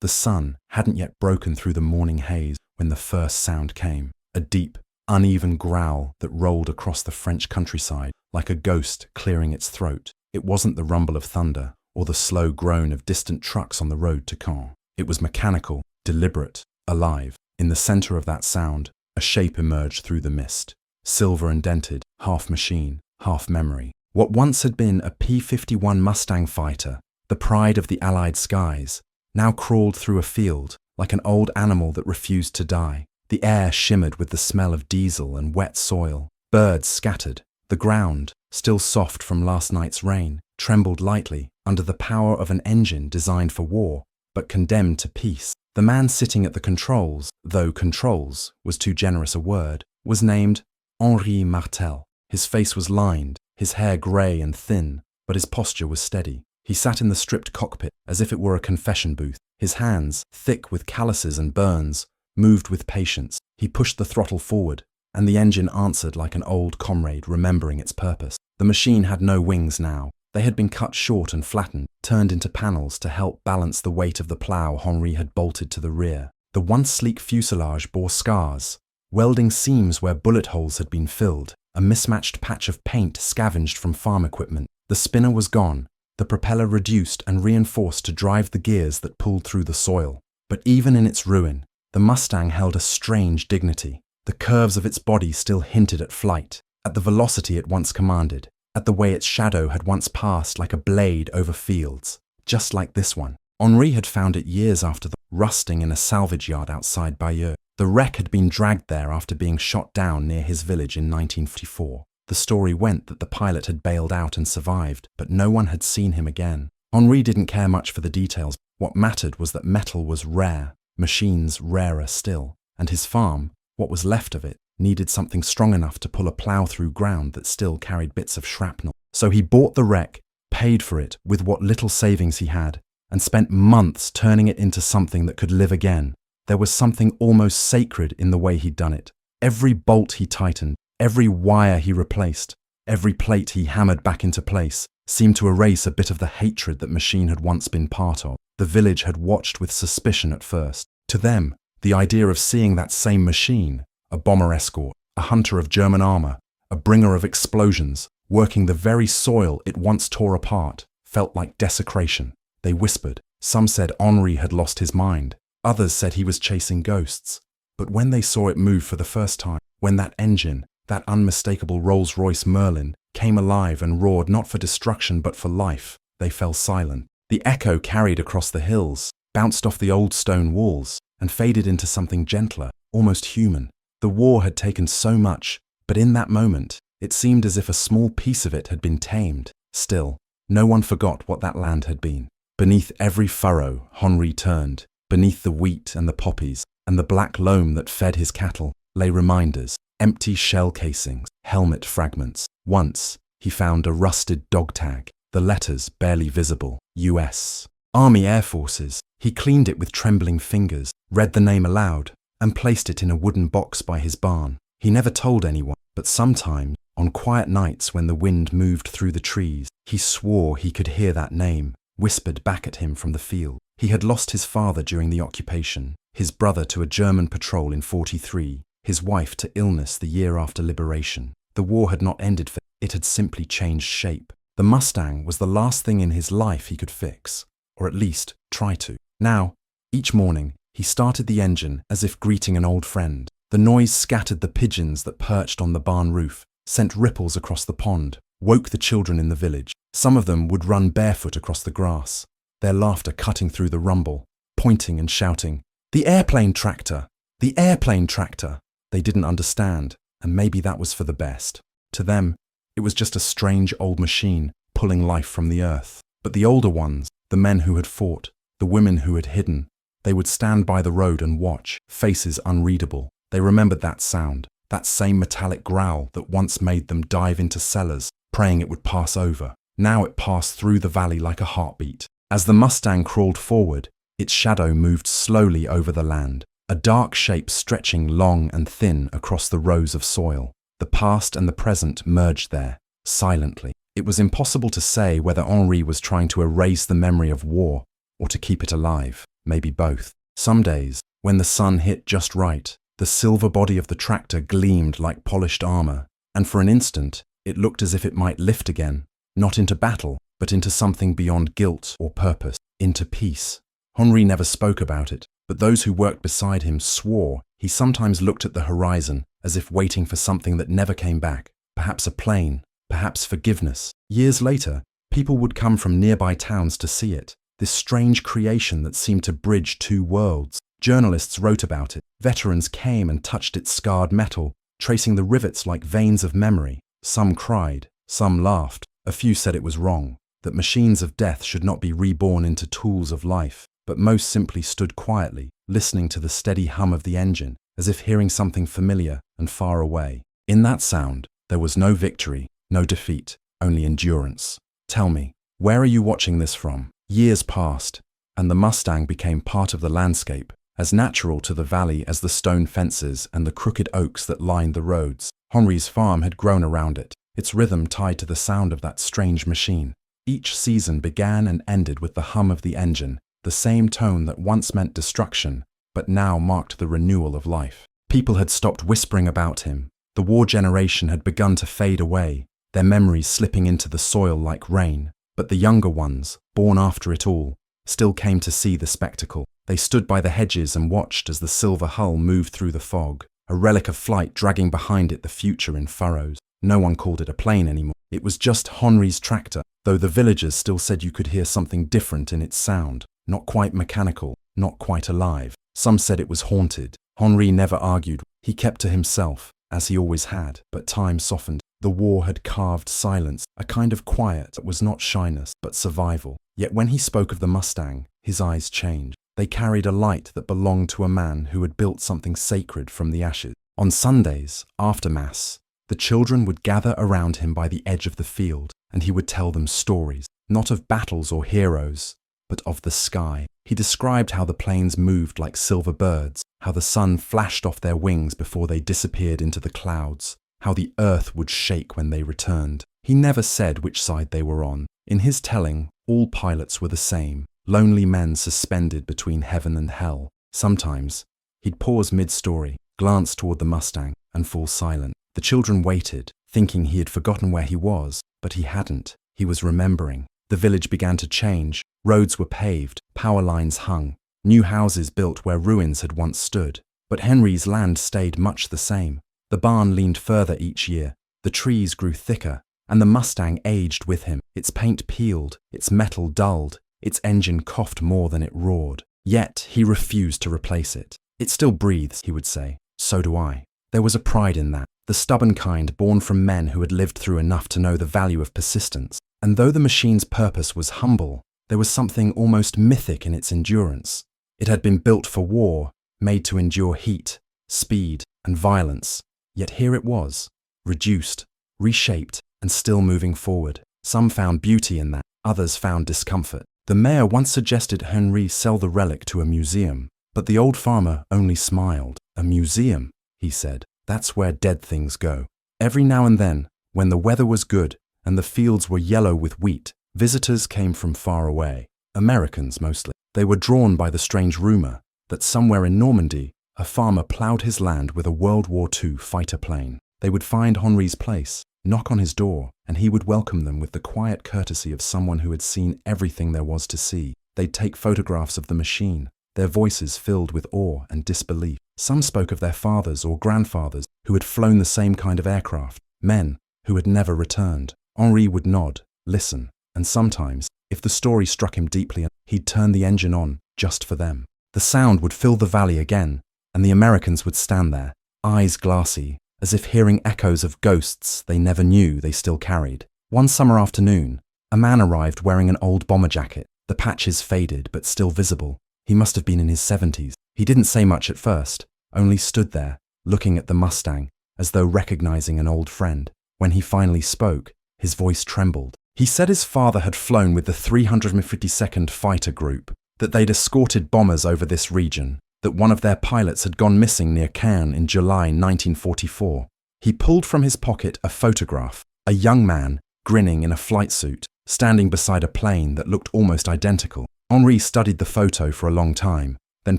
The sun hadn't yet broken through the morning haze when the first sound came, a deep, uneven growl that rolled across the French countryside like a ghost clearing its throat. It wasn't the rumble of thunder or the slow groan of distant trucks on the road to Caen. It was mechanical, deliberate, alive. In the center of that sound, a shape emerged through the mist, silver and dented, half machine, half memory. What once had been a P-51 Mustang fighter, the pride of the Allied skies, now crawled through a field like an old animal that refused to die. The air shimmered with the smell of diesel and wet soil. Birds scattered. The ground, still soft from last night's rain, trembled lightly under the power of an engine designed for war, but condemned to peace. The man sitting at the controls, though controls was too generous a word, was named Henri Martel. His face was lined, his hair grey and thin, but his posture was steady. He sat in the stripped cockpit as if it were a confession booth. His hands, thick with calluses and burns, moved with patience. He pushed the throttle forward, and the engine answered like an old comrade remembering its purpose. The machine had no wings now. They had been cut short and flattened, turned into panels to help balance the weight of the plough Henri had bolted to the rear. The once sleek fuselage bore scars, welding seams where bullet holes had been filled, a mismatched patch of paint scavenged from farm equipment. The spinner was gone, the propeller reduced and reinforced to drive the gears that pulled through the soil. But even in its ruin, the Mustang held a strange dignity. The curves of its body still hinted at flight, at the velocity it once commanded, at the way its shadow had once passed like a blade over fields, just like this one. Henri had found it years after rusting in a salvage yard outside Bayeux. The wreck had been dragged there after being shot down near his village in 1954. The story went that the pilot had bailed out and survived, but no one had seen him again. Henri didn't care much for the details. What mattered was that metal was rare, machines rarer still, and his farm, what was left of it, needed something strong enough to pull a plough through ground that still carried bits of shrapnel. So he bought the wreck, paid for it with what little savings he had, and spent months turning it into something that could live again. There was something almost sacred in the way he'd done it. Every bolt he tightened, every wire he replaced, every plate he hammered back into place seemed to erase a bit of the hatred that machine had once been part of. The village had watched with suspicion at first. To them, the idea of seeing that same machine, a bomber escort, a hunter of German armor, a bringer of explosions, working the very soil it once tore apart, felt like desecration. They whispered. Some said Henri had lost his mind. Others said he was chasing ghosts. But when they saw it move for the first time, when that engine, that unmistakable Rolls-Royce Merlin, came alive and roared not for destruction but for life, they fell silent. The echo carried across the hills, bounced off the old stone walls, and faded into something gentler, almost human. The war had taken so much, but in that moment, it seemed as if a small piece of it had been tamed. Still, no one forgot what that land had been. Beneath every furrow, Henri turned. Beneath the wheat and the poppies, and the black loam that fed his cattle, lay reminders, empty shell casings, helmet fragments. Once, he found a rusted dog tag, the letters barely visible, US. Army Air Forces. He cleaned it with trembling fingers, read the name aloud, and placed it in a wooden box by his barn. He never told anyone, but sometimes, on quiet nights when the wind moved through the trees, he swore he could hear that name, whispered back at him from the field. He had lost his father during the occupation, his brother to a German patrol in '43, his wife to illness the year after liberation. The war had not ended for him, it had simply changed shape. The Mustang was the last thing in his life he could fix, or at least try to. Now, each morning, he started the engine as if greeting an old friend. The noise scattered the pigeons that perched on the barn roof, sent ripples across the pond, woke the children in the village. Some of them would run barefoot across the grass, their laughter cutting through the rumble, pointing and shouting, "The airplane tractor! The airplane tractor!" They didn't understand, and maybe that was for the best. To them, it was just a strange old machine pulling life from the earth. But the older ones, the men who had fought, the women who had hidden, they would stand by the road and watch, faces unreadable. They remembered that sound, that same metallic growl that once made them dive into cellars, praying it would pass over. Now it passed through the valley like a heartbeat. As the Mustang crawled forward, its shadow moved slowly over the land, a dark shape stretching long and thin across the rows of soil. The past and the present merged there, silently. It was impossible to say whether Henri was trying to erase the memory of war or to keep it alive. maybe both. Some days, when the sun hit just right, the silver body of the tractor gleamed like polished armor, and for an instant, it looked as if it might lift again, not into battle, but into something beyond guilt or purpose, into peace. Henri never spoke about it, but those who worked beside him swore he sometimes looked at the horizon as if waiting for something that never came back, perhaps a plane, perhaps forgiveness. Years later, people would come from nearby towns to see it, this strange creation that seemed to bridge two worlds. Journalists wrote about it. Veterans came and touched its scarred metal, tracing the rivets like veins of memory. Some cried, some laughed. A few said it was wrong, that machines of death should not be reborn into tools of life, but most simply stood quietly, listening to the steady hum of the engine, as if hearing something familiar and far away. In that sound, there was no victory, no defeat, only endurance. Tell me, where are you watching this from? Years passed, and the Mustang became part of the landscape, as natural to the valley as the stone fences and the crooked oaks that lined the roads. Henri's farm had grown around it, its rhythm tied to the sound of that strange machine. Each season began and ended with the hum of the engine, the same tone that once meant destruction, but now marked the renewal of life. People had stopped whispering about him. The war generation had begun to fade away, their memories slipping into the soil like rain. But the younger ones, born after it all, still came to see the spectacle. They stood by the hedges and watched as the silver hull moved through the fog, a relic of flight dragging behind it the future in furrows. No one called it a plane anymore. It was just Henri's tractor, though the villagers still said you could hear something different in its sound, not quite mechanical, not quite alive. Some said it was haunted. Henri never argued. He kept to himself, as he always had, but time softened. The war had carved silence, a kind of quiet that was not shyness, but survival. Yet when he spoke of the Mustang, his eyes changed. They carried a light that belonged to a man who had built something sacred from the ashes. On Sundays, after Mass, the children would gather around him by the edge of the field, and he would tell them stories, not of battles or heroes, but of the sky. He described how the planes moved like silver birds, how the sun flashed off their wings before they disappeared into the clouds, how the earth would shake when they returned. He never said which side they were on. In his telling, all pilots were the same, lonely men suspended between heaven and hell. Sometimes, he'd pause mid-story, glance toward the Mustang, and fall silent. The children waited, thinking he had forgotten where he was, but he hadn't. He was remembering. The village began to change. Roads were paved, power lines hung, new houses built where ruins had once stood. But Henri's land stayed much the same. The barn leaned further each year, the trees grew thicker, and the Mustang aged with him. Its paint peeled, its metal dulled, its engine coughed more than it roared. Yet he refused to replace it. It still breathes, he would say. So do I. There was a pride in that, the stubborn kind born from men who had lived through enough to know the value of persistence. And though the machine's purpose was humble, there was something almost mythic in its endurance. It had been built for war, made to endure heat, speed, and violence. Yet here it was, reduced, reshaped, and still moving forward. Some found beauty in that, others found discomfort. The mayor once suggested Henri sell the relic to a museum, but the old farmer only smiled. A museum, he said, that's where dead things go. Every now and then, when the weather was good and the fields were yellow with wheat, visitors came from far away, Americans mostly. They were drawn by the strange rumor that somewhere in Normandy, a farmer plowed his land with a World War II fighter plane. They would find Henri's place, knock on his door, and he would welcome them with the quiet courtesy of someone who had seen everything there was to see. They'd take photographs of the machine, their voices filled with awe and disbelief. Some spoke of their fathers or grandfathers who had flown the same kind of aircraft, men who had never returned. Henri would nod, listen, and sometimes, if the story struck him deeply, he'd turn the engine on just for them. The sound would fill the valley again, and the Americans would stand there, eyes glassy, as if hearing echoes of ghosts they never knew they still carried. One summer afternoon, a man arrived wearing an old bomber jacket, the patches faded but still visible. He must have been in his 70s. He didn't say much at first, only stood there, looking at the Mustang, as though recognizing an old friend. When he finally spoke, his voice trembled. He said his father had flown with the 352nd Fighter Group, that they'd escorted bombers over this region, that one of their pilots had gone missing near Caen in July 1944. He pulled from his pocket a photograph, a young man, grinning in a flight suit, standing beside a plane that looked almost identical. Henri studied the photo for a long time, then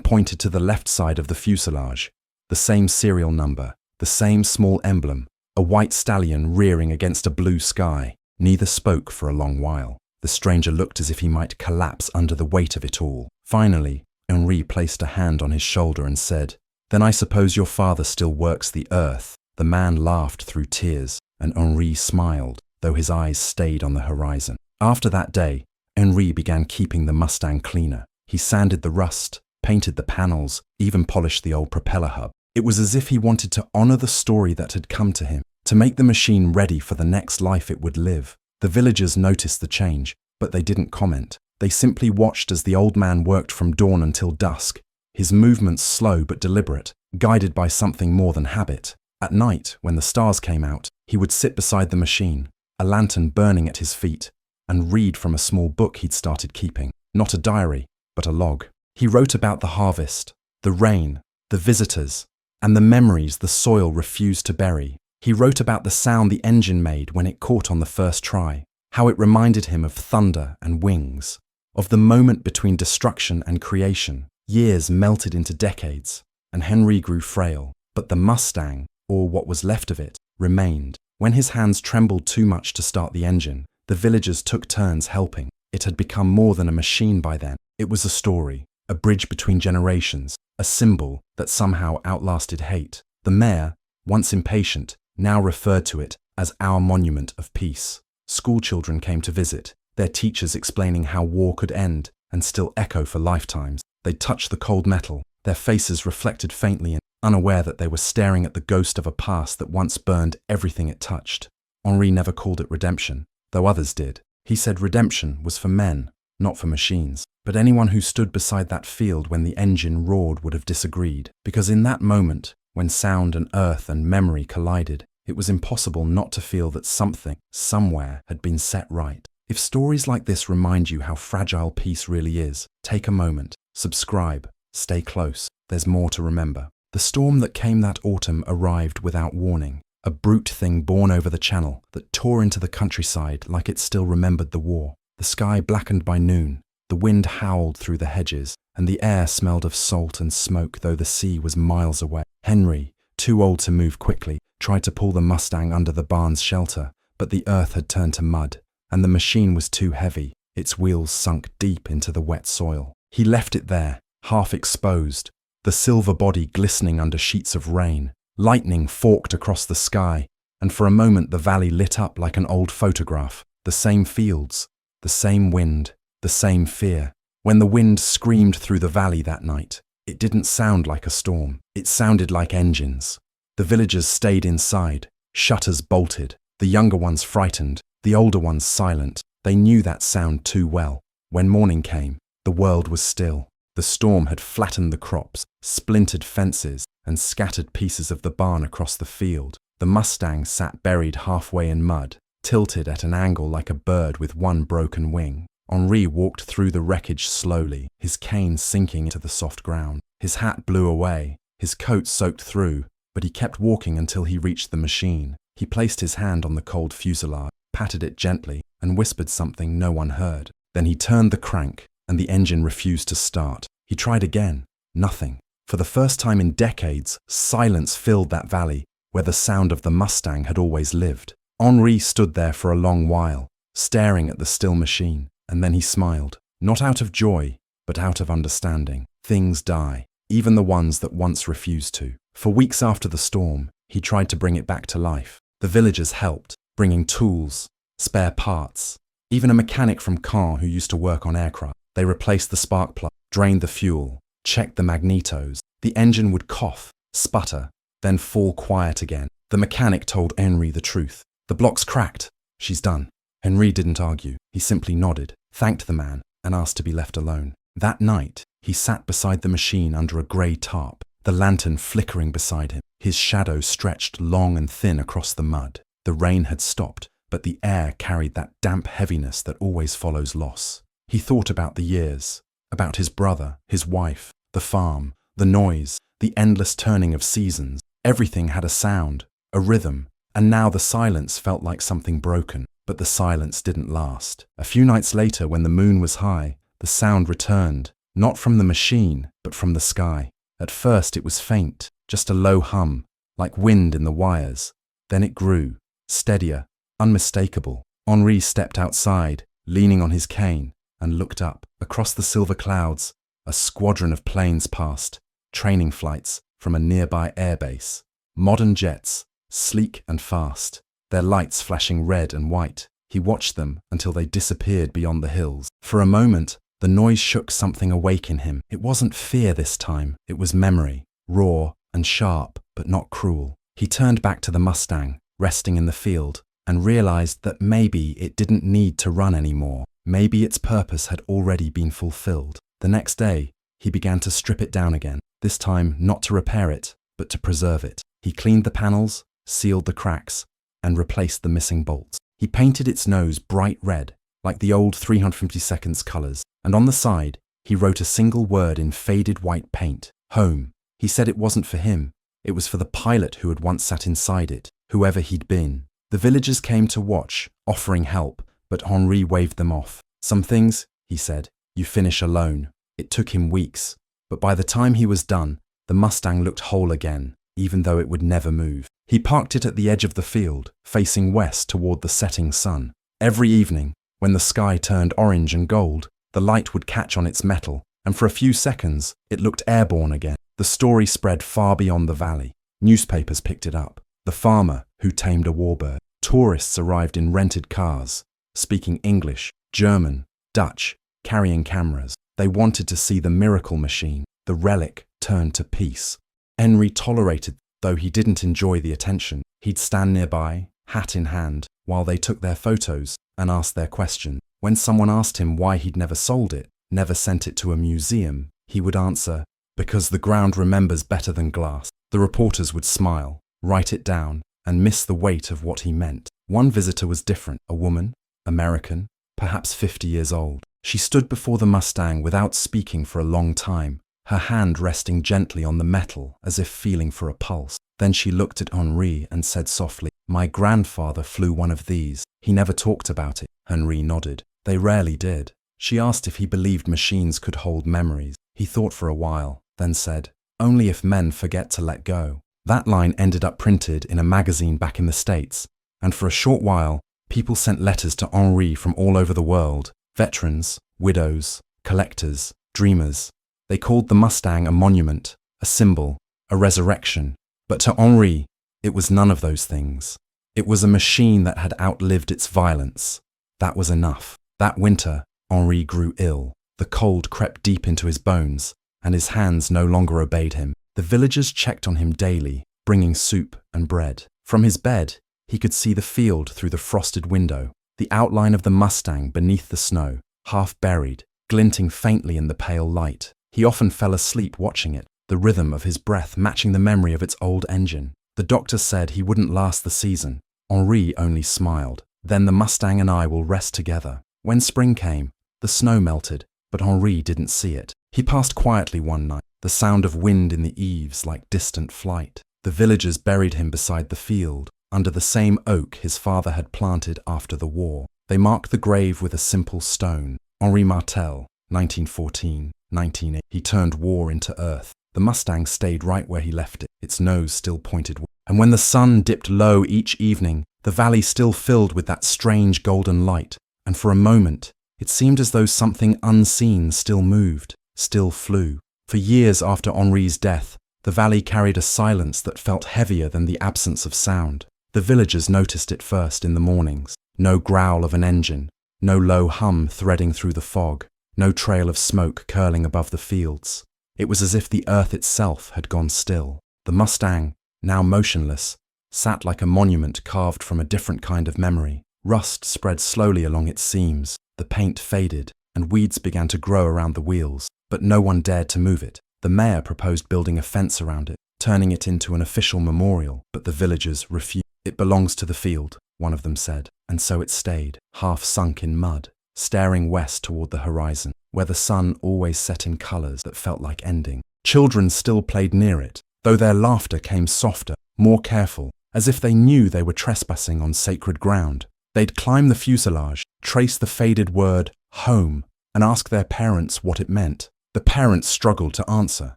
pointed to the left side of the fuselage. The same serial number, the same small emblem, a white stallion rearing against a blue sky. Neither spoke for a long while. The stranger looked as if he might collapse under the weight of it all. Finally, Henri placed a hand on his shoulder and said, "Then I suppose your father still works the earth." The man laughed through tears, and Henri smiled, though his eyes stayed on the horizon. After that day, Henri began keeping the Mustang cleaner. He sanded the rust, painted the panels, even polished the old propeller hub. It was as if he wanted to honor the story that had come to him, to make the machine ready for the next life it would live. The villagers noticed the change, but they didn't comment. They simply watched as the old man worked from dawn until dusk, his movements slow but deliberate, guided by something more than habit. At night, when the stars came out, he would sit beside the machine, a lantern burning at his feet, and read from a small book he'd started keeping. Not a diary, but a log. He wrote about the harvest, the rain, the visitors, and the memories the soil refused to bury. He wrote about the sound the engine made when it caught on the first try, how it reminded him of thunder and wings, of the moment between destruction and creation. Years melted into decades, and Henri grew frail, but the Mustang, or what was left of it, remained. When his hands trembled too much to start the engine, the villagers took turns helping. It had become more than a machine by then. It was a story, a bridge between generations, a symbol that somehow outlasted hate. The mayor, once impatient, now referred to it as our monument of peace. Schoolchildren came to visit, their teachers explaining how war could end and still echo for lifetimes. They touched the cold metal, their faces reflected faintly, unaware that they were staring at the ghost of a past that once burned everything it touched. Henri never called it redemption, though others did. He said redemption was for men, not for machines. But anyone who stood beside that field when the engine roared would have disagreed, because in that moment, when sound and earth and memory collided, it was impossible not to feel that something, somewhere, had been set right. If stories like this remind you how fragile peace really is, take a moment, subscribe, stay close, there's more to remember. The storm that came that autumn arrived without warning, a brute thing born over the channel that tore into the countryside like it still remembered the war. The sky blackened by noon, the wind howled through the hedges, and the air smelled of salt and smoke though the sea was miles away. Henri, too old to move quickly, tried to pull the Mustang under the barn's shelter, but the earth had turned to mud, and the machine was too heavy, its wheels sunk deep into the wet soil. He left it there, half exposed, the silver body glistening under sheets of rain. Lightning forked across the sky, and for a moment the valley lit up like an old photograph. The same fields, the same wind, the same fear. When the wind screamed through the valley that night, it didn't sound like a storm. It sounded like engines. The villagers stayed inside, shutters bolted, the younger ones frightened, the older ones silent. They knew that sound too well. When morning came, the world was still. The storm had flattened the crops, splintered fences, and scattered pieces of the barn across the field. The Mustang sat buried halfway in mud, tilted at an angle like a bird with one broken wing. Henri walked through the wreckage slowly, his cane sinking into the soft ground. His hat blew away, his coat soaked through, but he kept walking until he reached the machine. He placed his hand on the cold fuselage, patted it gently, and whispered something no one heard. Then he turned the crank, and the engine refused to start. He tried again. Nothing. For the first time in decades, silence filled that valley, where the sound of the Mustang had always lived. Henri stood there for a long while, staring at the still machine, and then he smiled. Not out of joy, but out of understanding. Things die, even the ones that once refused to. For weeks after the storm, he tried to bring it back to life. The villagers helped, bringing tools, spare parts, even a mechanic from Caen who used to work on aircraft. They replaced the spark plug, drained the fuel, checked the magnetos. The engine would cough, sputter, then fall quiet again. The mechanic told Henri the truth. The block's cracked. She's done. Henri didn't argue. He simply nodded, thanked the man, and asked to be left alone. That night, he sat beside the machine under a grey tarp, the lantern flickering beside him. His shadow stretched long and thin across the mud. The rain had stopped, but the air carried that damp heaviness that always follows loss. He thought about the years, about his brother, his wife, the farm, the noise, the endless turning of seasons. Everything had a sound, a rhythm, and now the silence felt like something broken. But the silence didn't last. A few nights later, when the moon was high, the sound returned, not from the machine, but from the sky. At first it was faint, just a low hum, like wind in the wires. Then it grew, steadier, unmistakable. Henri stepped outside, leaning on his cane, and looked up. Across the silver clouds, a squadron of planes passed, training flights from a nearby airbase. Modern jets, sleek and fast, their lights flashing red and white. He watched them until they disappeared beyond the hills. For a moment, the noise shook something awake in him. It wasn't fear this time, it was memory, raw and sharp, but not cruel. He turned back to the Mustang, resting in the field, and realized that maybe it didn't need to run anymore. Maybe its purpose had already been fulfilled. The next day, he began to strip it down again, this time not to repair it, but to preserve it. He cleaned the panels, sealed the cracks, and replaced the missing bolts. He painted its nose bright red, like the old 350 seconds colors, and on the side, he wrote a single word in faded white paint: home. He said it wasn't for him, it was for the pilot who had once sat inside it, whoever he'd been. The villagers came to watch, offering help, but Henri waved them off. Some things, he said, you finish alone. It took him weeks, but by the time he was done, the Mustang looked whole again, even though it would never move. He parked it at the edge of the field, facing west toward the setting sun. Every evening, when the sky turned orange and gold, the light would catch on its metal, and for a few seconds, it looked airborne again. The story spread far beyond the valley. Newspapers picked it up. The farmer who tamed a warbird. Tourists arrived in rented cars, speaking English, German, Dutch, carrying cameras. They wanted to see the miracle machine, the relic turned to peace. Henri tolerated, though he didn't enjoy the attention. He'd stand nearby, hat in hand, while they took their photos and asked their questions. When someone asked him why he'd never sold it, never sent it to a museum, he would answer, because the ground remembers better than glass. The reporters would smile, write it down, and miss the weight of what he meant. One visitor was different, a woman, American, perhaps 50 years old. She stood before the Mustang without speaking for a long time, her hand resting gently on the metal as if feeling for a pulse. Then she looked at Henri and said softly, "My grandfather flew one of these. He never talked about it." Henri nodded. They rarely did. She asked if he believed machines could hold memories. He thought for a while, then said, "Only if men forget to let go." That line ended up printed in a magazine back in the States, and for a short while, people sent letters to Henri from all over the world. Veterans, widows, collectors, dreamers. They called the Mustang a monument, a symbol, a resurrection. But to Henri, it was none of those things. It was a machine that had outlived its violence. That was enough. That winter, Henri grew ill. The cold crept deep into his bones, and his hands no longer obeyed him. The villagers checked on him daily, bringing soup and bread. From his bed, he could see the field through the frosted window, the outline of the Mustang beneath the snow, half buried, glinting faintly in the pale light. He often fell asleep watching it, the rhythm of his breath matching the memory of its old engine. The doctor said he wouldn't last the season. Henri only smiled. "Then the Mustang and I will rest together." When spring came, the snow melted, but Henri didn't see it. He passed quietly one night, the sound of wind in the eaves like distant flight. The villagers buried him beside the field, under the same oak his father had planted after the war. They marked the grave with a simple stone. Henri Martel, 1914, 1980. He turned war into earth. The Mustang stayed right where he left it, its nose still pointed. And when the sun dipped low each evening, the valley still filled with that strange golden light. And for a moment, it seemed as though something unseen still moved, still flew. For years after Henri's death, the valley carried a silence that felt heavier than the absence of sound. The villagers noticed it first in the mornings. No growl of an engine, no low hum threading through the fog, no trail of smoke curling above the fields. It was as if the earth itself had gone still. The Mustang, now motionless, sat like a monument carved from a different kind of memory. Rust spread slowly along its seams, the paint faded, and weeds began to grow around the wheels, but no one dared to move it. The mayor proposed building a fence around it, turning it into an official memorial, but the villagers refused. "It belongs to the field," one of them said, and so it stayed, half sunk in mud, staring west toward the horizon, where the sun always set in colors that felt like ending. Children still played near it, though their laughter came softer, more careful, as if they knew they were trespassing on sacred ground. They'd climb the fuselage, trace the faded word, home, and ask their parents what it meant. The parents struggled to answer.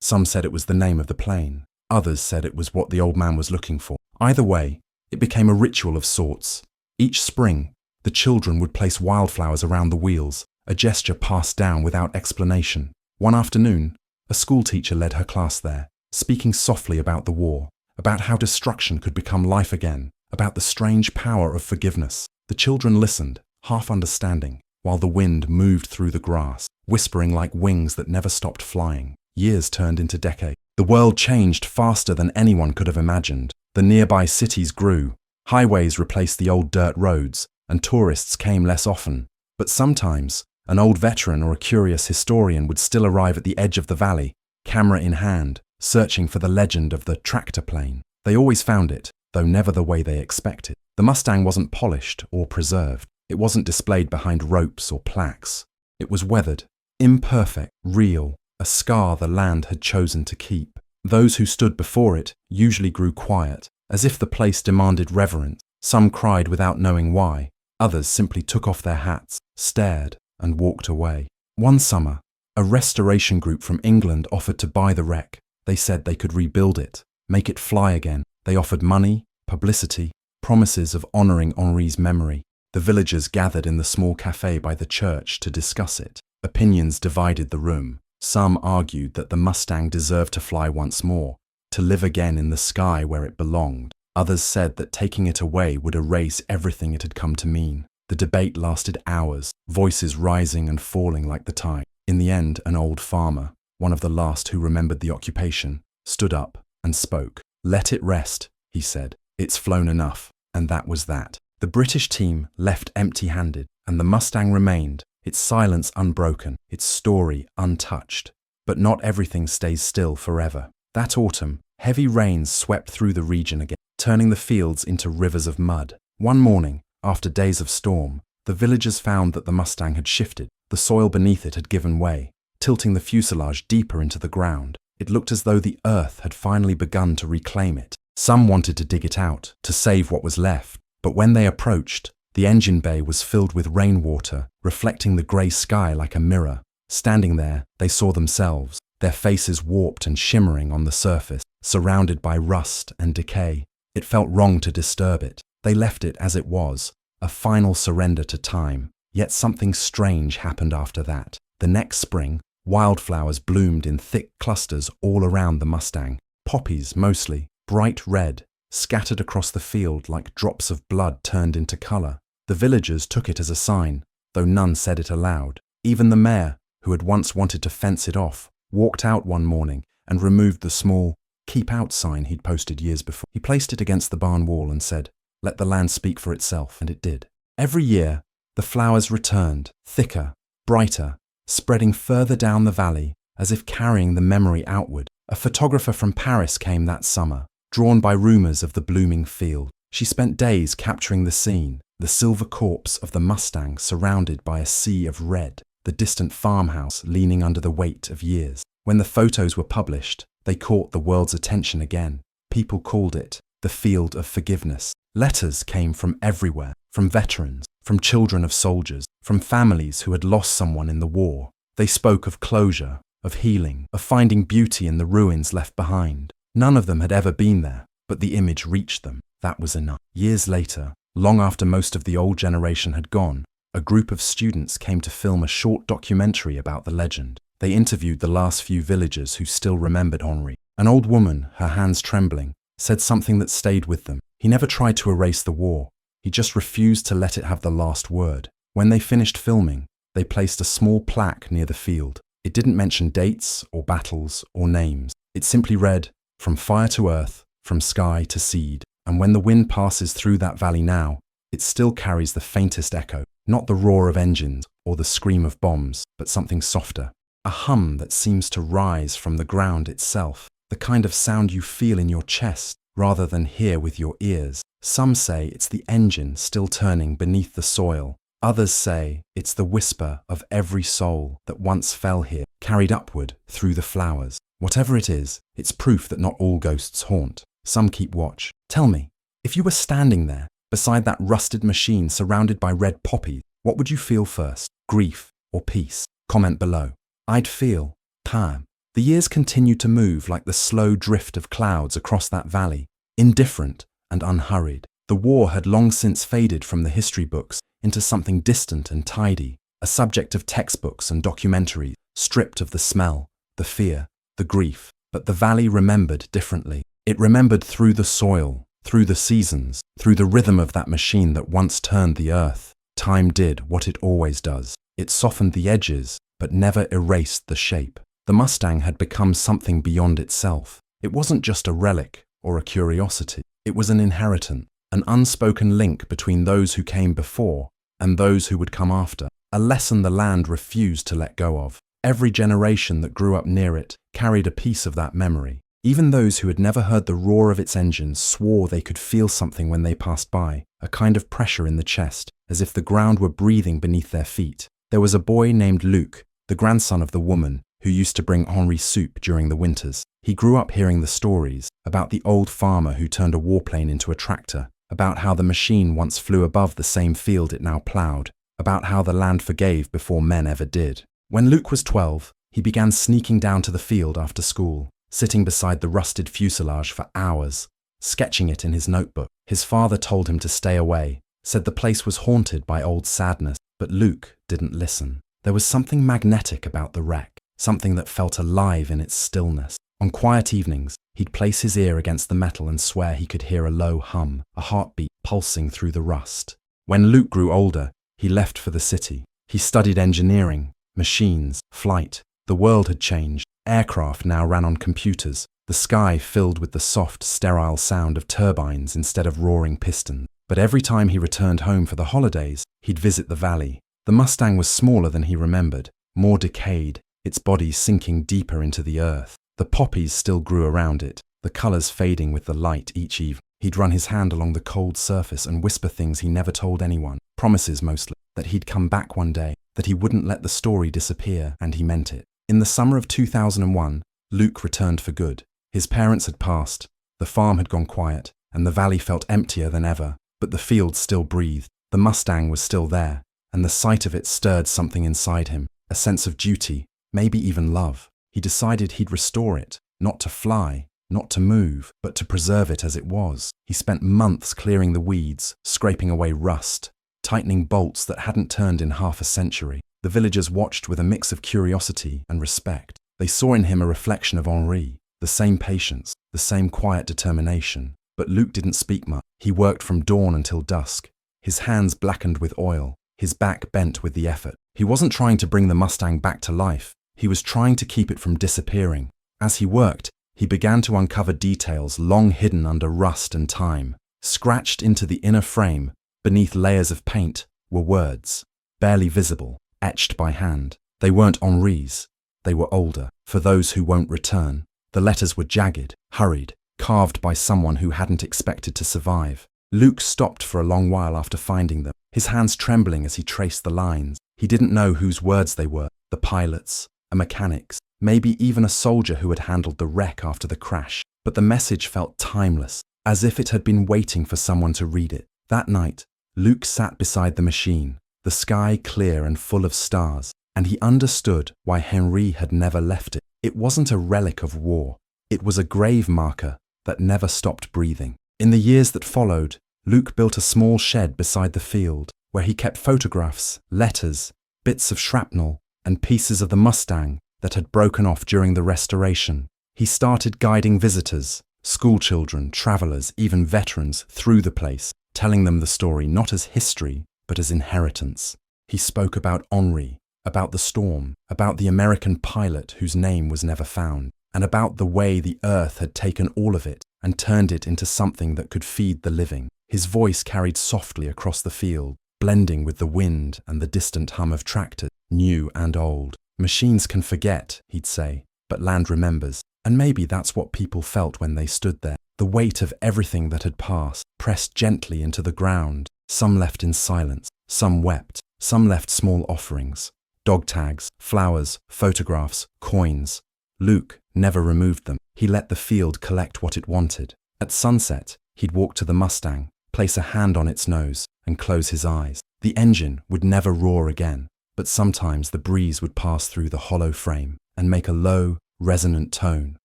Some said it was the name of the plane. Others said it was what the old man was looking for. Either way, it became a ritual of sorts. Each spring, the children would place wildflowers around the wheels, a gesture passed down without explanation. One afternoon, a schoolteacher led her class there, speaking softly about the war, about how destruction could become life again, about the strange power of forgiveness. The children listened, half understanding, while the wind moved through the grass, whispering like wings that never stopped flying. Years turned into decades. The world changed faster than anyone could have imagined. The nearby cities grew. Highways replaced the old dirt roads, and tourists came less often. But sometimes, an old veteran or a curious historian would still arrive at the edge of the valley, camera in hand, searching for the legend of the tractor plane. They always found it, though never the way they expected. The Mustang wasn't polished or preserved. It wasn't displayed behind ropes or plaques. It was weathered, imperfect, real, a scar the land had chosen to keep. Those who stood before it usually grew quiet, as if the place demanded reverence. Some cried without knowing why. Others simply took off their hats, stared, and walked away. One summer, a restoration group from England offered to buy the wreck. They said they could rebuild it, make it fly again. They offered money, publicity, promises of honouring Henri's memory. The villagers gathered in the small café by the church to discuss it. Opinions divided the room. Some argued that the Mustang deserved to fly once more, to live again in the sky where it belonged. Others said that taking it away would erase everything it had come to mean. The debate lasted hours, voices rising and falling like the tide. In the end, an old farmer, one of the last who remembered the occupation, stood up and spoke. "Let it rest," he said. "It's flown enough." And that was that. The British team left empty-handed, and the Mustang remained, its silence unbroken, its story untouched. But not everything stays still forever. That autumn, heavy rains swept through the region again, turning the fields into rivers of mud. One morning, after days of storm, the villagers found that the Mustang had shifted. The soil beneath it had given way, tilting the fuselage deeper into the ground. It looked as though the earth had finally begun to reclaim it. Some wanted to dig it out, to save what was left. But when they approached, the engine bay was filled with rainwater, reflecting the grey sky like a mirror. Standing there, they saw themselves, their faces warped and shimmering on the surface, surrounded by rust and decay. It felt wrong to disturb it. They left it as it was, a final surrender to time. Yet something strange happened after that. The next spring, wildflowers bloomed in thick clusters all around the Mustang. Poppies mostly, bright red, scattered across the field like drops of blood turned into colour. The villagers took it as a sign, though none said it aloud. Even the mayor, who had once wanted to fence it off, walked out one morning and removed the small "Keep Out" sign he'd posted years before. He placed it against the barn wall and said, "Let the land speak for itself," and it did. Every year, the flowers returned, thicker, brighter, spreading further down the valley, as if carrying the memory outward. A photographer from Paris came that summer, drawn by rumours of the blooming field. She spent days capturing the scene, the silver corpse of the Mustang surrounded by a sea of red, the distant farmhouse leaning under the weight of years. When the photos were published, they caught the world's attention again. People called it the field of forgiveness. Letters came from everywhere, from veterans, from children of soldiers, from families who had lost someone in the war. They spoke of closure, of healing, of finding beauty in the ruins left behind. None of them had ever been there, but the image reached them. That was enough. Years later, long after most of the old generation had gone, a group of students came to film a short documentary about the legend. They interviewed the last few villagers who still remembered Henri. An old woman, her hands trembling, said something that stayed with them. He never tried to erase the war. He just refused to let it have the last word. When they finished filming, they placed a small plaque near the field. It didn't mention dates or battles or names. It simply read, "From fire to earth, from sky to seed." And when the wind passes through that valley now, it still carries the faintest echo, not the roar of engines or the scream of bombs, but something softer. A hum that seems to rise from the ground itself, the kind of sound you feel in your chest rather than hear with your ears. Some say it's the engine still turning beneath the soil. Others say it's the whisper of every soul that once fell here, carried upward through the flowers. Whatever it is, it's proof that not all ghosts haunt. Some keep watch. Tell me, if you were standing there, beside that rusted machine surrounded by red poppies, what would you feel first? Grief, or peace? Comment below. I'd feel calm. The years continued to move like the slow drift of clouds across that valley, indifferent and unhurried. The war had long since faded from the history books into something distant and tidy, a subject of textbooks and documentaries, stripped of the smell, the fear, the grief. But the valley remembered differently. It remembered through the soil, through the seasons, through the rhythm of that machine that once turned the earth. Time did what it always does. It softened the edges, but never erased the shape. The Mustang had become something beyond itself. It wasn't just a relic or a curiosity. It was an inheritance, an unspoken link between those who came before and those who would come after, a lesson the land refused to let go of. Every generation that grew up near it carried a piece of that memory. Even those who had never heard the roar of its engines swore they could feel something when they passed by, a kind of pressure in the chest, as if the ground were breathing beneath their feet. There was a boy named Luc, the grandson of the woman who used to bring Henri soup during the winters. He grew up hearing the stories about the old farmer who turned a warplane into a tractor, about how the machine once flew above the same field it now ploughed, about how the land forgave before men ever did. When Luc was 12, he began sneaking down to the field after school, sitting beside the rusted fuselage for hours, sketching it in his notebook. His father told him to stay away, said the place was haunted by old sadness, but Luc didn't listen. There was something magnetic about the wreck, something that felt alive in its stillness. On quiet evenings, he'd place his ear against the metal and swear he could hear a low hum, a heartbeat pulsing through the rust. When Luc grew older, he left for the city. He studied engineering, machines, flight. The world had changed. Aircraft now ran on computers, the sky filled with the soft, sterile sound of turbines instead of roaring pistons. But every time he returned home for the holidays, he'd visit the valley. The Mustang was smaller than he remembered, more decayed, its body sinking deeper into the earth. The poppies still grew around it, the colours fading with the light each evening. He'd run his hand along the cold surface and whisper things he never told anyone, promises mostly, that he'd come back one day, that he wouldn't let the story disappear, and he meant it. In the summer of 2001, Luc returned for good. His parents had passed, the farm had gone quiet, and the valley felt emptier than ever, but the fields still breathed. The Mustang was still there, and the sight of it stirred something inside him, a sense of duty, maybe even love. He decided he'd restore it, not to fly, not to move, but to preserve it as it was. He spent months clearing the weeds, scraping away rust, tightening bolts that hadn't turned in half a century. The villagers watched with a mix of curiosity and respect. They saw in him a reflection of Henri, the same patience, the same quiet determination. But Luc didn't speak much. He worked from dawn until dusk, his hands blackened with oil, his back bent with the effort. He wasn't trying to bring the Mustang back to life. He was trying to keep it from disappearing. As he worked, he began to uncover details long hidden under rust and time. Scratched into the inner frame, beneath layers of paint, were words, barely visible, etched by hand. They weren't Henri's. They were older, for those who won't return. The letters were jagged, hurried, carved by someone who hadn't expected to survive. Luc stopped for a long while after finding them, his hands trembling as he traced the lines. He didn't know whose words they were, the pilot's, a mechanic's, maybe even a soldier who had handled the wreck after the crash. But the message felt timeless, as if it had been waiting for someone to read it. That night, Luc sat beside the machine, the sky clear and full of stars, and he understood why Henri had never left it. It wasn't a relic of war. It was a grave marker that never stopped breathing. In the years that followed, Luc built a small shed beside the field, where he kept photographs, letters, bits of shrapnel, and pieces of the Mustang that had broken off during the restoration. He started guiding visitors, schoolchildren, travelers, even veterans, through the place, telling them the story not as history, but as inheritance. He spoke about Henri, about the storm, about the American pilot whose name was never found, and about the way the earth had taken all of it and turned it into something that could feed the living. His voice carried softly across the field, blending with the wind and the distant hum of tractors, new and old. Machines can forget, he'd say, but land remembers. And maybe that's what people felt when they stood there. The weight of everything that had passed, pressed gently into the ground. Some left in silence, some wept, some left small offerings. Dog tags, flowers, photographs, coins. Luc never removed them. He let the field collect what it wanted. At sunset, he'd walk to the Mustang, place a hand on its nose, and close his eyes. The engine would never roar again, but sometimes the breeze would pass through the hollow frame and make a low, resonant tone,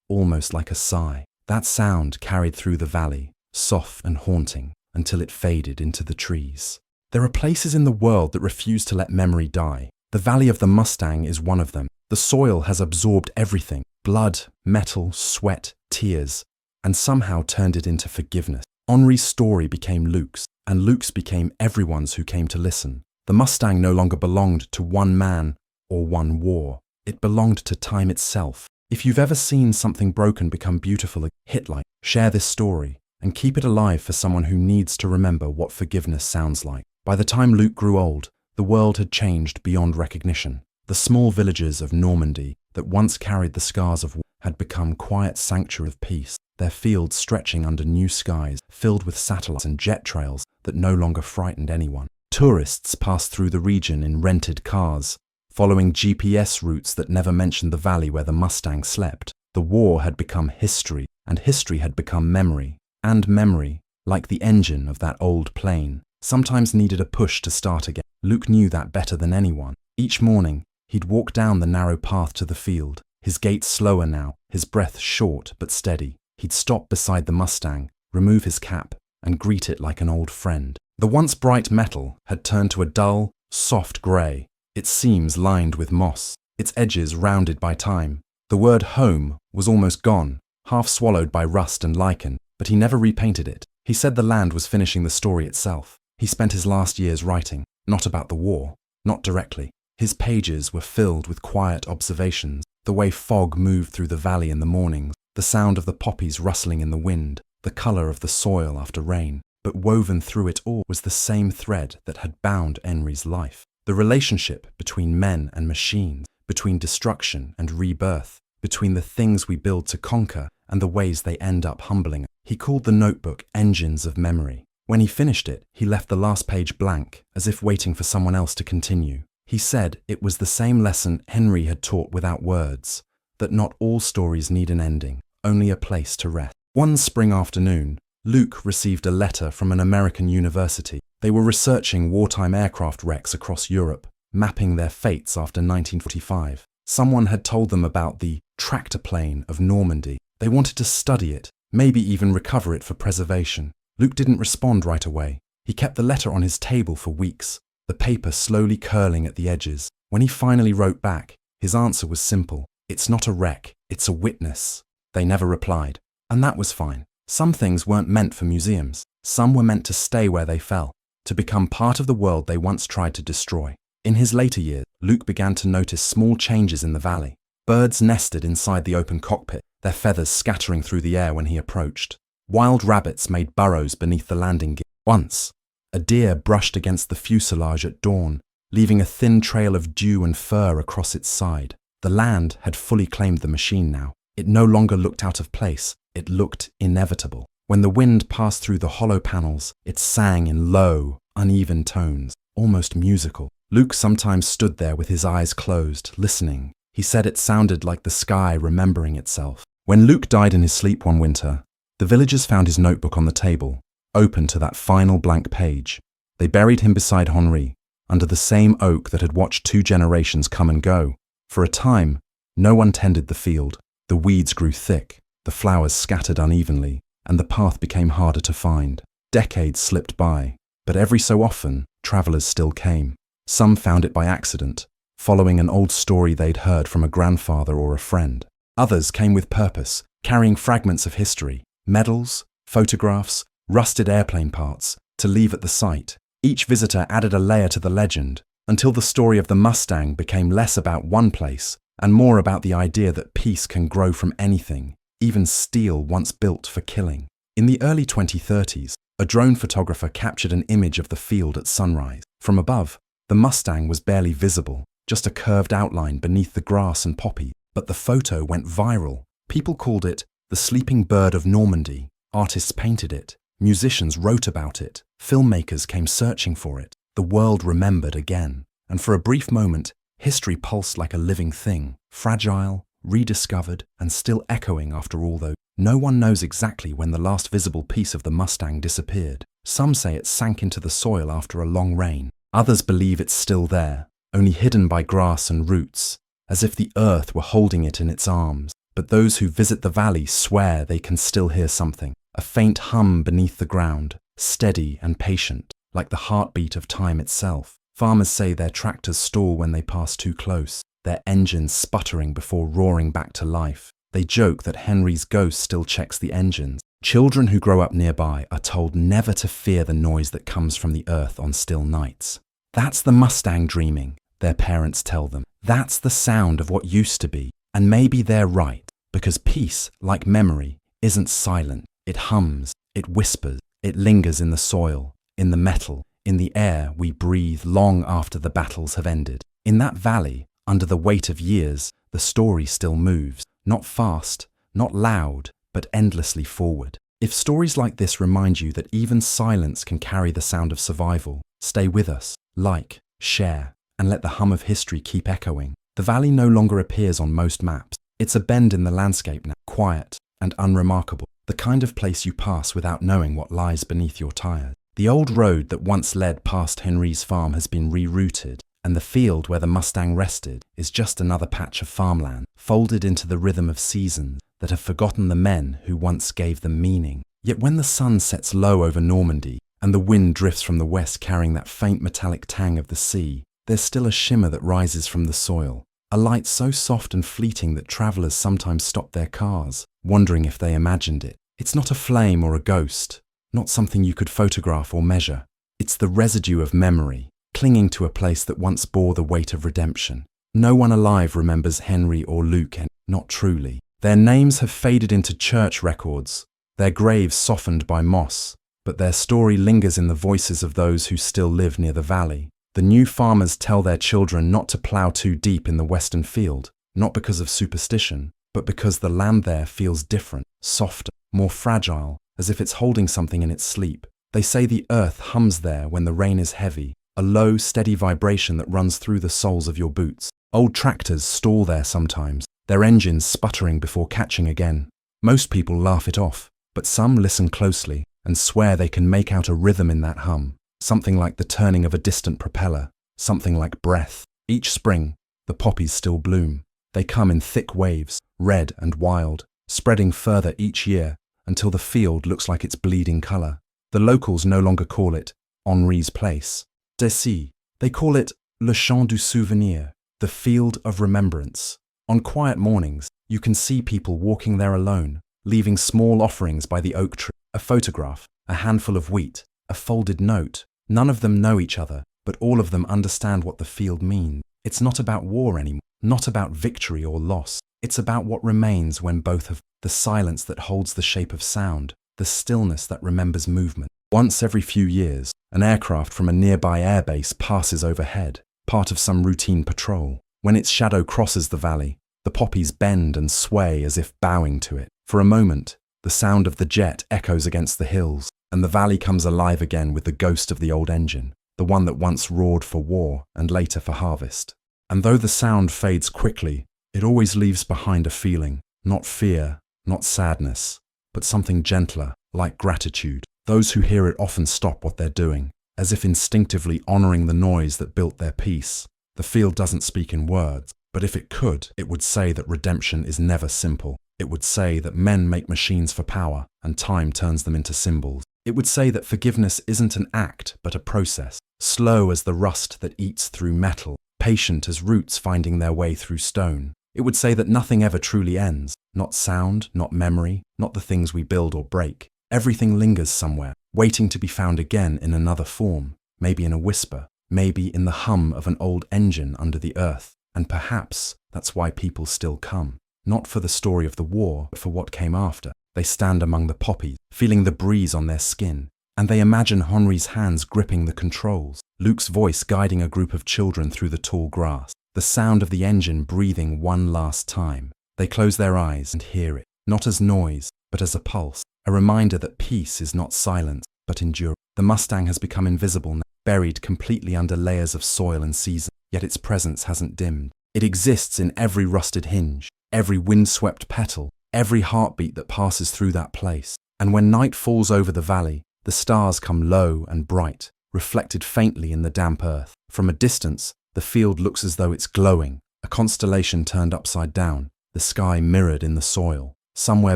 almost like a sigh. That sound carried through the valley, soft and haunting, until it faded into the trees. There are places in the world that refuse to let memory die. The Valley of the Mustang is one of them. The soil has absorbed everything: blood, metal, sweat, tears, and somehow turned it into forgiveness. Henri's story became Luke's, and Luke's became everyone's who came to listen. The Mustang no longer belonged to one man or one war. It belonged to time itself. If you've ever seen something broken become beautiful, hit like, share this story, and keep it alive for someone who needs to remember what forgiveness sounds like. By the time Luke grew old, the world had changed beyond recognition. The small villages of Normandy that once carried the scars of war had become quiet sanctuaries of peace, their fields stretching under new skies, filled with satellites and jet trails that no longer frightened anyone. Tourists passed through the region in rented cars, following GPS routes that never mentioned the valley where the Mustang slept. The war had become history, and history had become memory. And memory, like the engine of that old plane, sometimes needed a push to start again. Luke knew that better than anyone. Each morning, he'd walk down the narrow path to the field, his gait slower now, his breath short but steady. He'd stop beside the Mustang, remove his cap, and greet it like an old friend. The once bright metal had turned to a dull, soft grey, its seams lined with moss, its edges rounded by time. The word home was almost gone, half swallowed by rust and lichen, but he never repainted it. He said the land was finishing the story itself. He spent his last years writing, not about the war, not directly. His pages were filled with quiet observations, the way fog moved through the valley in the mornings, the sound of the poppies rustling in the wind, the colour of the soil after rain. But woven through it all was the same thread that had bound Henri's life. The relationship between men and machines, between destruction and rebirth, between the things we build to conquer and the ways they end up humbling us. He called the notebook Engines of Memory. When he finished it, he left the last page blank, as if waiting for someone else to continue. He said it was the same lesson Henri had taught without words, that not all stories need an ending, only a place to rest. One spring afternoon, Luke received a letter from an American university. They were researching wartime aircraft wrecks across Europe, mapping their fates after 1945. Someone had told them about the tractor plane of Normandy. They wanted to study it, maybe even recover it for preservation. Luke didn't respond right away. He kept the letter on his table for weeks, the paper slowly curling at the edges. When he finally wrote back, his answer was simple. It's not a wreck, it's a witness. They never replied. And that was fine. Some things weren't meant for museums. Some were meant to stay where they fell, to become part of the world they once tried to destroy. In his later years, Luke began to notice small changes in the valley. Birds nested inside the open cockpit, their feathers scattering through the air when he approached. Wild rabbits made burrows beneath the landing gear. Once, a deer brushed against the fuselage at dawn, leaving a thin trail of dew and fur across its side. The land had fully claimed the machine now. It no longer looked out of place. It looked inevitable. When the wind passed through the hollow panels, it sang in low, uneven tones, almost musical. Luke sometimes stood there with his eyes closed, listening. He said it sounded like the sky remembering itself. When Luke died in his sleep one winter, the villagers found his notebook on the table, open to that final blank page. They buried him beside Henri, under the same oak that had watched 2 generations come and go. For a time, no one tended the field. The weeds grew thick, the flowers scattered unevenly, and the path became harder to find. Decades slipped by, but every so often, travelers still came. Some found it by accident, following an old story they'd heard from a grandfather or a friend. Others came with purpose, carrying fragments of history, medals, photographs, rusted airplane parts, to leave at the site. Each visitor added a layer to the legend, until the story of the Mustang became less about one place and more about the idea that peace can grow from anything, even steel once built for killing. In the early 2030s, a drone photographer captured an image of the field at sunrise. From above, the Mustang was barely visible, just a curved outline beneath the grass and poppy, but the photo went viral. People called it the sleeping bird of Normandy. Artists painted it, musicians wrote about it, filmmakers came searching for it. The world remembered again, and for a brief moment, history pulsed like a living thing, fragile, rediscovered, and still echoing after all those. No one knows exactly when the last visible piece of the Mustang disappeared. Some say it sank into the soil after a long rain. Others believe it's still there, only hidden by grass and roots, as if the earth were holding it in its arms. But those who visit the valley swear they can still hear something, a faint hum beneath the ground, steady and patient, like the heartbeat of time itself. Farmers say their tractors stall when they pass too close, their engines sputtering before roaring back to life. They joke that Henry's ghost still checks the engines. Children who grow up nearby are told never to fear the noise that comes from the earth on still nights. That's the Mustang dreaming, their parents tell them. That's the sound of what used to be. And maybe they're right, because peace, like memory, isn't silent. It hums, it whispers, it lingers in the soil, in the metal, in the air we breathe long after the battles have ended. In that valley, under the weight of years, the story still moves, not fast, not loud, but endlessly forward. If stories like this remind you that even silence can carry the sound of survival, stay with us, like, share, and let the hum of history keep echoing. The valley no longer appears on most maps. It's a bend in the landscape now, quiet and unremarkable, the kind of place you pass without knowing what lies beneath your tires. The old road that once led past Henry's farm has been rerouted, and the field where the Mustang rested is just another patch of farmland, folded into the rhythm of seasons that have forgotten the men who once gave them meaning. Yet when the sun sets low over Normandy, and the wind drifts from the west carrying that faint metallic tang of the sea, there's still a shimmer that rises from the soil, a light so soft and fleeting that travellers sometimes stop their cars, wondering if they imagined it. It's not a flame or a ghost, not something you could photograph or measure. It's the residue of memory, clinging to a place that once bore the weight of redemption. No one alive remembers Henry or Luke, not truly. Their names have faded into church records, their graves softened by moss, but their story lingers in the voices of those who still live near the valley. The new farmers tell their children not to plough too deep in the western field, not because of superstition, but because the land there feels different, softer, more fragile, as if it's holding something in its sleep. They say the earth hums there when the rain is heavy, a low, steady vibration that runs through the soles of your boots. Old tractors stall there sometimes, their engines sputtering before catching again. Most people laugh it off, but some listen closely and swear they can make out a rhythm in that hum, something like the turning of a distant propeller, something like breath. Each spring, the poppies still bloom. They come in thick waves, red and wild, spreading further each year until the field looks like its bleeding colour. The locals no longer call it Henri's Place. D'ici, they call it Le Champ du Souvenir, the Field of Remembrance. On quiet mornings, you can see people walking there alone, leaving small offerings by the oak tree, a photograph, a handful of wheat, a folded note. None of them know each other, but all of them understand what the field means. It's not about war anymore, not about victory or loss. It's about what remains when both have the silence that holds the shape of sound, the stillness that remembers movement. Once every few years, an aircraft from a nearby airbase passes overhead, part of some routine patrol. When its shadow crosses the valley, the poppies bend and sway as if bowing to it. For a moment, the sound of the jet echoes against the hills, and the valley comes alive again with the ghost of the old engine, the one that once roared for war and later for harvest. And though the sound fades quickly, it always leaves behind a feeling, not fear, not sadness, but something gentler, like gratitude. Those who hear it often stop what they're doing, as if instinctively honoring the noise that built their peace. The field doesn't speak in words, but if it could, it would say that redemption is never simple. It would say that men make machines for power, and time turns them into symbols. It would say that forgiveness isn't an act, but a process, slow as the rust that eats through metal, patient as roots finding their way through stone. It would say that nothing ever truly ends, not sound, not memory, not the things we build or break. Everything lingers somewhere, waiting to be found again in another form, maybe in a whisper, maybe in the hum of an old engine under the earth. And perhaps that's why people still come, not for the story of the war, but for what came after. They stand among the poppies, feeling the breeze on their skin, and they imagine Henry's hands gripping the controls, Luke's voice guiding a group of children through the tall grass, the sound of the engine breathing one last time. They close their eyes and hear it, not as noise, but as a pulse, a reminder that peace is not silence, but endurance. The Mustang has become invisible now, buried completely under layers of soil and season, yet its presence hasn't dimmed. It exists in every rusted hinge, every windswept petal, every heartbeat that passes through that place. And when night falls over the valley, the stars come low and bright, reflected faintly in the damp earth. From a distance, The field looks as though it's glowing, a constellation turned upside down, the sky mirrored in the soil. Somewhere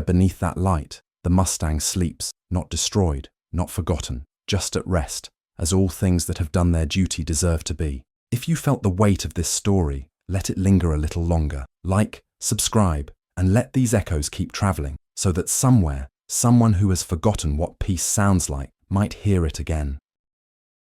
beneath that light, the Mustang sleeps, not destroyed, not forgotten, just at rest, as all things that have done their duty deserve to be. If you felt the weight of this story, let it linger a little longer. Like, subscribe, and let these echoes keep traveling, so that somewhere, someone who has forgotten what peace sounds like might hear it again.